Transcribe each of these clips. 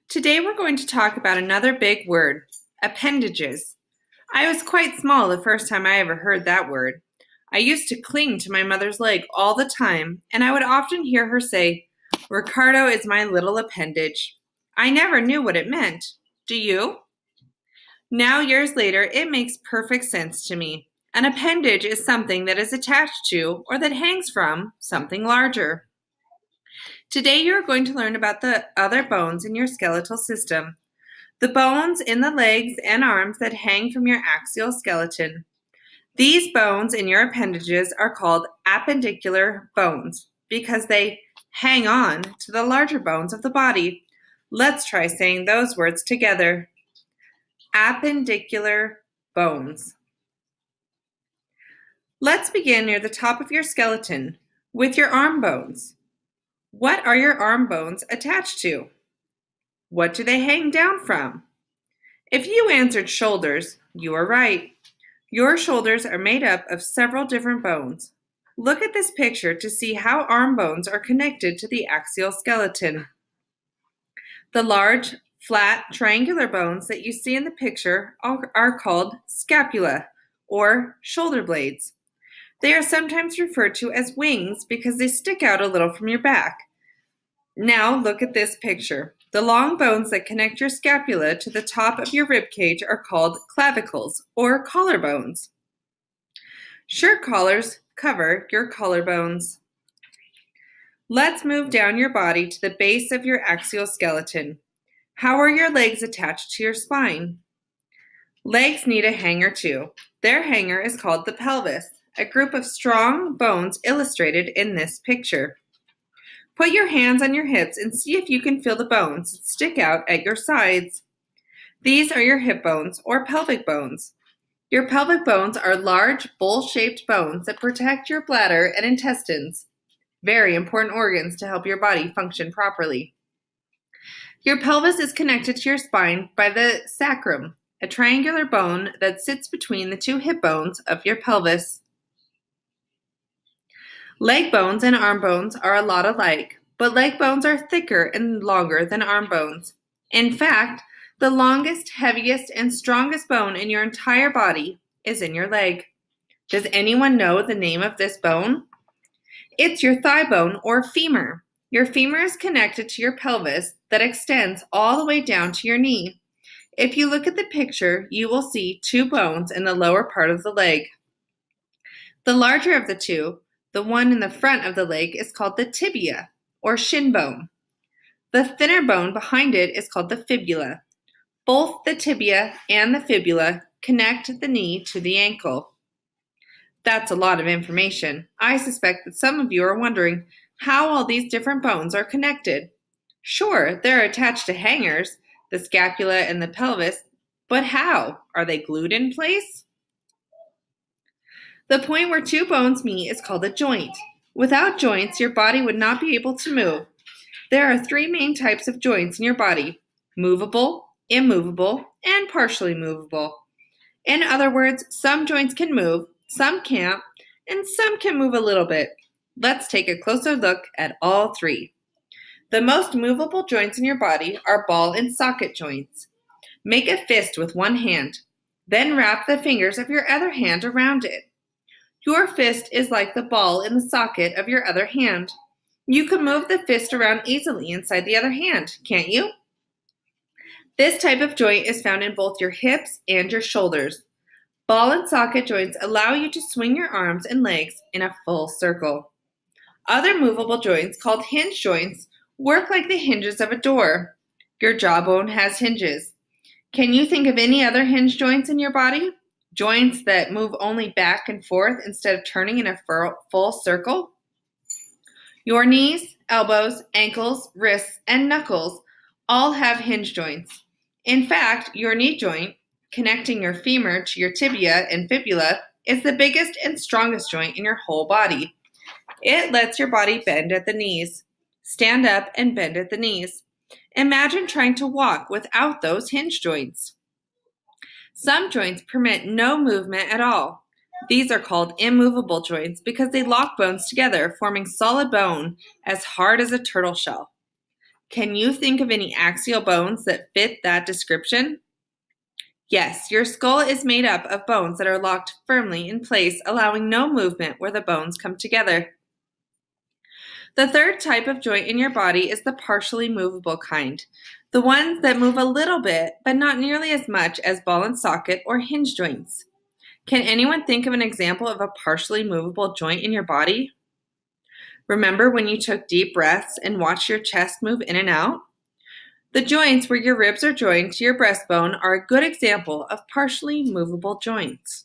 Today we're going to talk about another big word, appendages. I was quite small the first time I ever heard that word. I used to cling to my mother's leg all the time, and I would often hear her say, "Ricardo is my little appendage." I never knew what it meant. Do you? Now, years later, it makes perfect sense to me. An appendage is something that is attached to or that hangs from something larger. Today, you're going to learn about the other bones in your skeletal system, the bones in the legs and arms that hang from your axial skeleton. These bones in your appendages are called appendicular bones because they hang on to the larger bones of the body. Let's try saying those words together. Appendicular bones. Let's begin near the top of your skeleton with your arm bones. What are your arm bones attached to? What do they hang down from? If you answered shoulders, you are right. Your shoulders are made up of several different bones. Look at this picture to see how arm bones are connected to the axial skeleton. The large, flat, triangular bones that you see in the picture are called scapula, or shoulder blades. They are sometimes referred to as wings because they stick out a little from your back. Now look at this picture. The long bones that connect your scapula to the top of your rib cage are called clavicles, or collarbones. Shirt collars cover your collarbones. Let's move down your body to the base of your axial skeleton. How are your legs attached to your spine? Legs need a hanger too. Their hanger is called the pelvis, a group of strong bones illustrated in this picture. Put your hands on your hips and see if you can feel the bones that stick out at your sides. These are your hip bones or pelvic bones. Your pelvic bones are large, bowl-shaped bones that protect your bladder and intestines, very important organs to help your body function properly. Your pelvis is connected to your spine by the sacrum, a triangular bone that sits between the two hip bones of your pelvis. Leg bones and arm bones are a lot alike, but leg bones are thicker and longer than arm bones. In fact, the longest, heaviest, and strongest bone in your entire body is in your leg. Does anyone know the name of this bone? It's your thigh bone or femur. Your femur is connected to your pelvis that extends all the way down to your knee. If you look at the picture, you will see two bones in the lower part of the leg. The larger of the two, the one in the front of the leg, is called the tibia, or shin bone. The thinner bone behind it is called the fibula. Both the tibia and the fibula connect the knee to the ankle. That's a lot of information. I suspect that some of you are wondering how all these different bones are connected. Sure, they're attached to hangers, the scapula and the pelvis, but how? Are they glued in place? The point where two bones meet is called a joint. Without joints, your body would not be able to move. There are three main types of joints in your body: movable, immovable, and partially movable. In other words, some joints can move, some can't, and some can move a little bit. Let's take a closer look at all three. The most movable joints in your body are ball and socket joints. Make a fist with one hand, then wrap the fingers of your other hand around it. Your fist is like the ball in the socket of your other hand. You can move the fist around easily inside the other hand, can't you? This type of joint is found in both your hips and your shoulders. Ball and socket joints allow you to swing your arms and legs in a full circle. Other movable joints, called hinge joints, work like the hinges of a door. Your jawbone has hinges. Can you think of any other hinge joints in your body? Joints that move only back and forth instead of turning in a full circle? Your knees, elbows, ankles, wrists, and knuckles all have hinge joints. In fact, your knee joint, connecting your femur to your tibia and fibula, is the biggest and strongest joint in your whole body. It lets your body bend at the knees. Stand up and bend at the knees. Imagine trying to walk without those hinge joints. Some joints permit no movement at all. These are called immovable joints because they lock bones together, forming solid bone as hard as a turtle shell. Can you think of any axial bones that fit that description? Yes, your skull is made up of bones that are locked firmly in place, allowing no movement where the bones come together. The third type of joint in your body is the partially movable kind, the ones that move a little bit, but not nearly as much as ball and socket or hinge joints. Can anyone think of an example of a partially movable joint in your body? Remember when you took deep breaths and watched your chest move in and out? The joints where your ribs are joined to your breastbone are a good example of partially movable joints.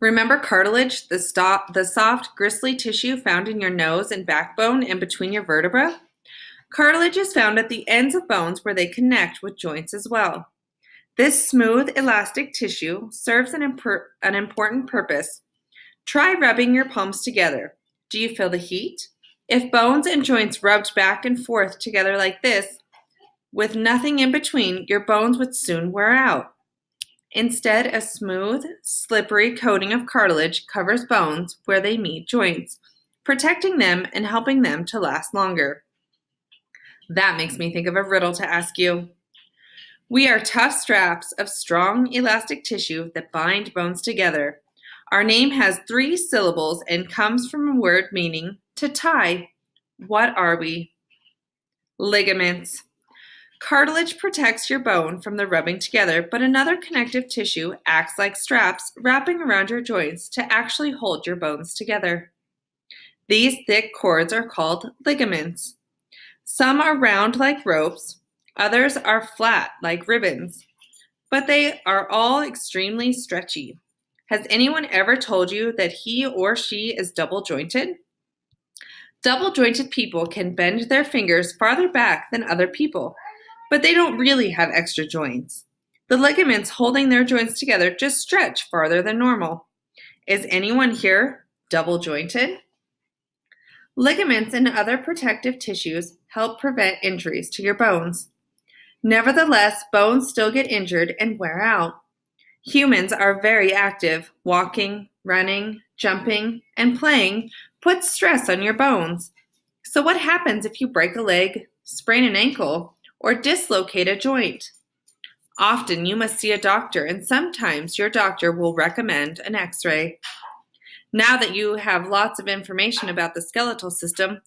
Remember cartilage, the soft, gristly tissue found in your nose and backbone and between your vertebrae? Cartilage is found at the ends of bones where they connect with joints as well. This smooth, elastic tissue serves an important purpose. Try rubbing your palms together. Do you feel the heat? If bones and joints rubbed back and forth together like this, with nothing in between, your bones would soon wear out. Instead, a smooth, slippery coating of cartilage covers bones where they meet joints, protecting them and helping them to last longer. That makes me think of a riddle to ask you. We are tough straps of strong, elastic tissue that bind bones together. Our name has 3 syllables and comes from a word meaning to tie. What are we? Ligaments. Cartilage protects your bone from the rubbing together, but another connective tissue acts like straps wrapping around your joints to actually hold your bones together. These thick cords are called ligaments. Some are round like ropes, others are flat like ribbons, but they are all extremely stretchy. Has anyone ever told you that he or she is double jointed? Double jointed people can bend their fingers farther back than other people, but they don't really have extra joints. The ligaments holding their joints together just stretch farther than normal. Is anyone here double jointed? Ligaments and other protective tissues help prevent injuries to your bones. Nevertheless, bones still get injured and wear out. Humans are very active. Walking, running, jumping, and playing puts stress on your bones. So what happens if you break a leg, sprain an ankle, or dislocate a joint? Often you must see a doctor, and sometimes your doctor will recommend an X-ray. Now that you have lots of information about the skeletal system,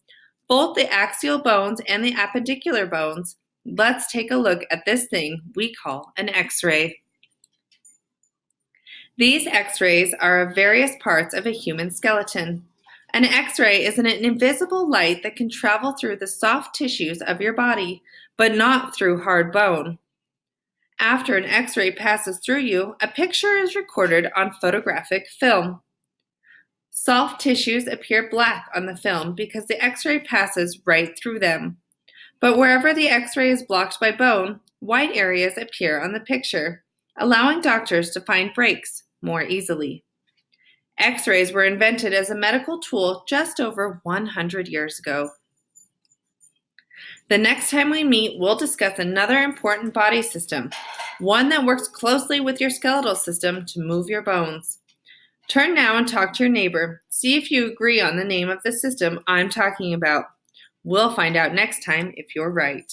both the axial bones and the appendicular bones, let's take a look at this thing we call an X-ray. These X-rays are of various parts of a human skeleton. An X-ray is an invisible light that can travel through the soft tissues of your body, but not through hard bone. After an X-ray passes through you, a picture is recorded on photographic film. Soft tissues appear black on the film because the X-ray passes right through them. But wherever the X-ray is blocked by bone, white areas appear on the picture, allowing doctors to find breaks more easily. X-rays were invented as a medical tool just over 100 years ago. The next time we meet, we'll discuss another important body system, one that works closely with your skeletal system to move your bones. Turn now and talk to your neighbor. See if you agree on the name of the system I'm talking about. We'll find out next time if you're right.